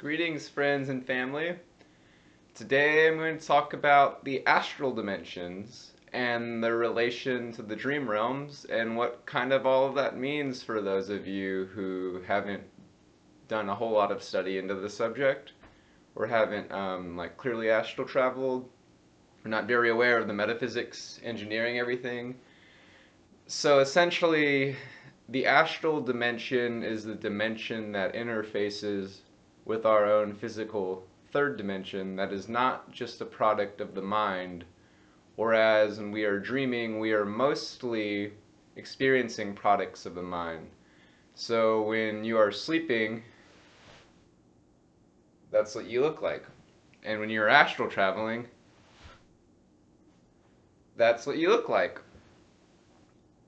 Greetings, friends and family. Today I'm going to talk about the astral dimensions and their relation to the dream realms and what kind of all of that means for those of you who haven't done a whole lot of study into the subject or haven't clearly astral traveled or not very aware of the metaphysics engineering everything. So essentially, the astral dimension is the dimension that interfaces with our own physical third dimension that is not just a product of the mind, whereas when we are dreaming, we are mostly experiencing products of the mind. So when you are sleeping, that's what you look like. And when you're astral traveling, that's what you look like.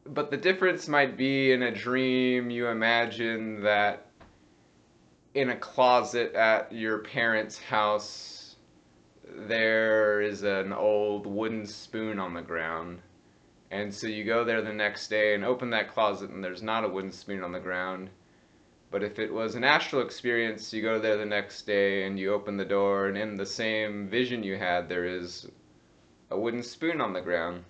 But the difference might be in a dream, you imagine that in a closet at your parents' house, there is an old wooden spoon on the ground. And so you go there the next day and open that closet, and there's not a wooden spoon on the ground. But if it was an astral experience, you go there the next day and you open the door, and in the same vision you had, there is a wooden spoon on the ground.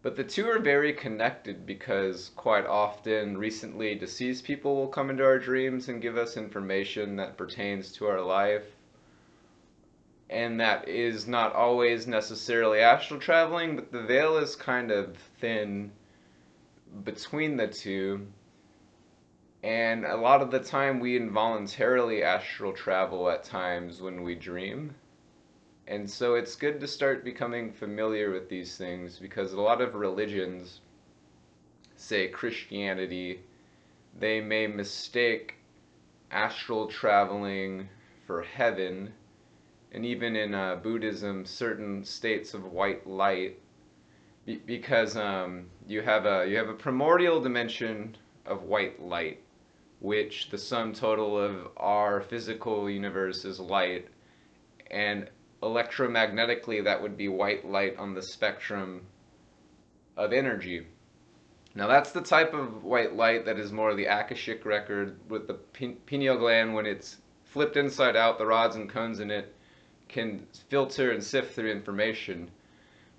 But the two are very connected because quite often recently deceased people will come into our dreams and give us information that pertains to our life. And that is not always necessarily astral traveling, but the veil is kind of thin between the two. And a lot of the time we involuntarily astral travel at times when we dream. And so it's good to start becoming familiar with these things because a lot of religions, say Christianity, they may mistake astral traveling for heaven, and even in Buddhism, certain states of white light, because you have a primordial dimension of white light, which the sum total of our physical universe is light, and electromagnetically that would be white light on the spectrum of energy. Now that's the type of white light that is more the Akashic record with the pineal gland. When it's flipped inside out, the rods and cones in it can filter and sift through information.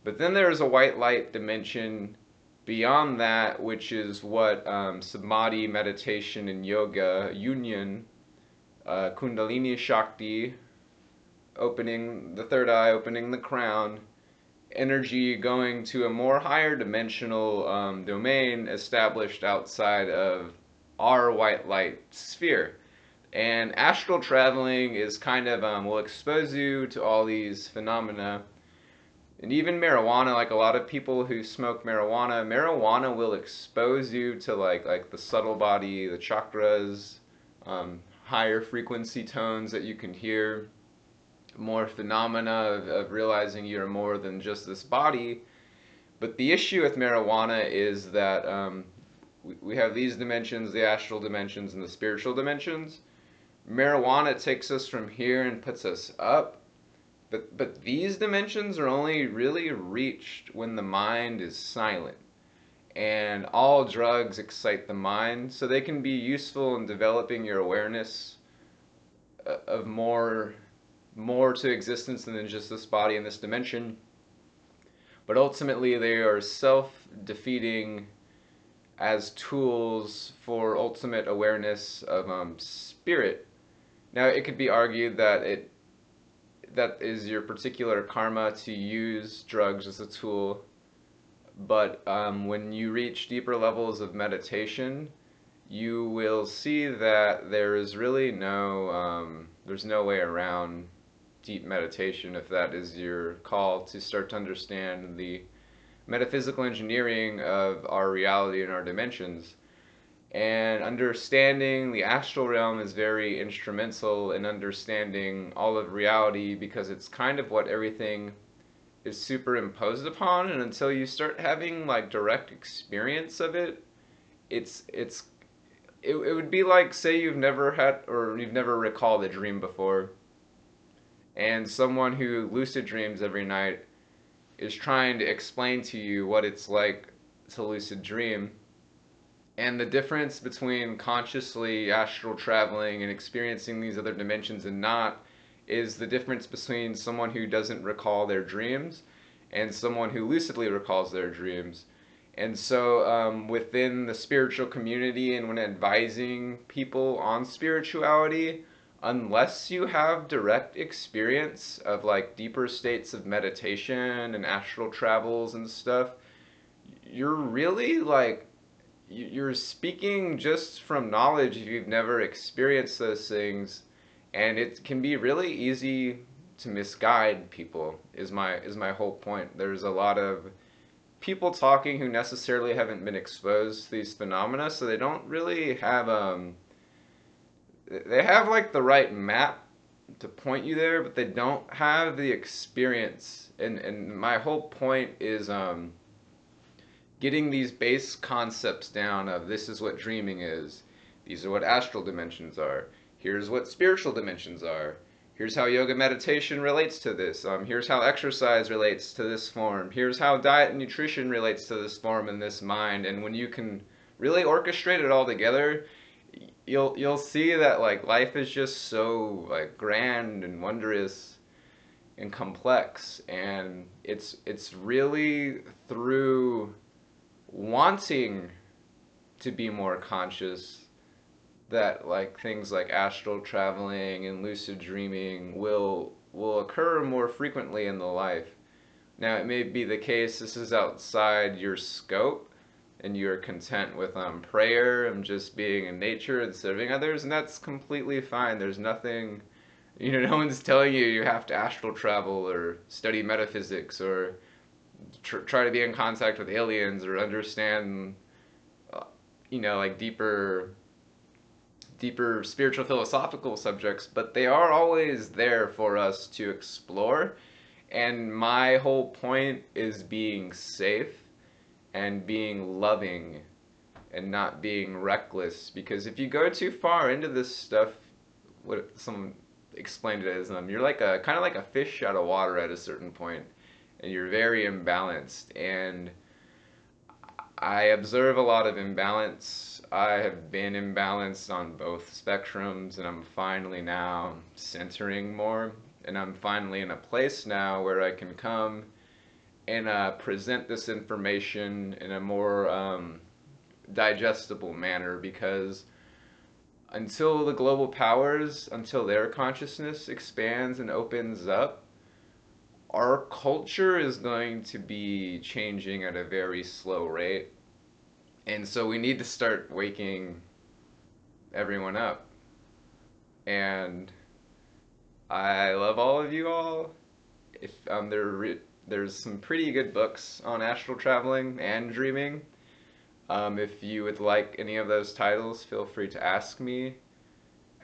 But then there is a white light dimension beyond that, which is what samadhi, meditation, and yoga union, kundalini shakti, opening the third eye, opening the crown, energy going to a more higher dimensional domain established outside of our white light sphere. And astral traveling is kind of, will expose you to all these phenomena. And even marijuana, like a lot of people who smoke marijuana, marijuana will expose you to like the subtle body, the chakras, higher frequency tones that you can hear, more phenomena of realizing you're more than just this body. But the issue with marijuana is that we have these dimensions, the astral dimensions and the spiritual dimensions. Marijuana takes us from here and puts us up. But these dimensions are only really reached when the mind is silent. And all drugs excite the mind, so they can be useful in developing your awareness of more to existence than just this body and this dimension. But ultimately, they are self-defeating as tools for ultimate awareness of spirit. Now, it could be argued that is your particular karma to use drugs as a tool, but when you reach deeper levels of meditation, you will see that there is really there's no way around deep meditation if that is your call to start to understand the metaphysical engineering of our reality and our dimensions. And understanding the astral realm is very instrumental in understanding all of reality because it's kind of what everything is superimposed upon. And until you start having like direct experience of it, it would be like, say you've never had or you've never recalled a dream before, and someone who lucid dreams every night is trying to explain to you what it's like to lucid dream. And the difference between consciously astral traveling and experiencing these other dimensions and not is the difference between someone who doesn't recall their dreams and someone who lucidly recalls their dreams. And so, within the spiritual community and when advising people on spirituality, unless you have direct experience of like deeper states of meditation and astral travels and stuff, you're really like you're speaking just from knowledge if you've never experienced those things, and it can be really easy to misguide people. Is my whole point. There's a lot of people talking who necessarily haven't been exposed to these phenomena, so they don't really have they have like the right map to point you there, but they don't have the experience. And my whole point is getting these base concepts down of this is what dreaming is. These are what astral dimensions are. Here's what spiritual dimensions are. Here's how yoga meditation relates to this. Here's how exercise relates to this form. Here's how diet and nutrition relates to this form and this mind. And when you can really orchestrate it all together, you'll see that like life is just so like grand and wondrous and complex, and it's really through wanting to be more conscious that like things like astral traveling and lucid dreaming will occur more frequently in the life. Now it may be the case this is outside your scope and you're content with prayer and just being in nature and serving others, and that's completely fine. There's nothing, no one's telling you you have to astral travel or study metaphysics or try to be in contact with aliens or understand, like deeper spiritual philosophical subjects, but they are always there for us to explore. And my whole point is being safe and being loving and not being reckless, because if you go too far into this stuff, what someone explained it as, you're like a kind of like a fish out of water at a certain point, and you're very imbalanced. And I observe a lot of imbalance. I have been imbalanced on both spectrums, and I'm finally now centering more. And I'm finally in a place now where I can come and present this information in a more digestible manner, because until the global powers, until their consciousness expands and opens up, our culture is going to be changing at a very slow rate. And so we need to start waking everyone up. And I love all of you all. If there's some pretty good books on astral traveling and dreaming. If you would like any of those titles, feel free to ask me.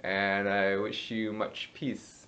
And I wish you much peace.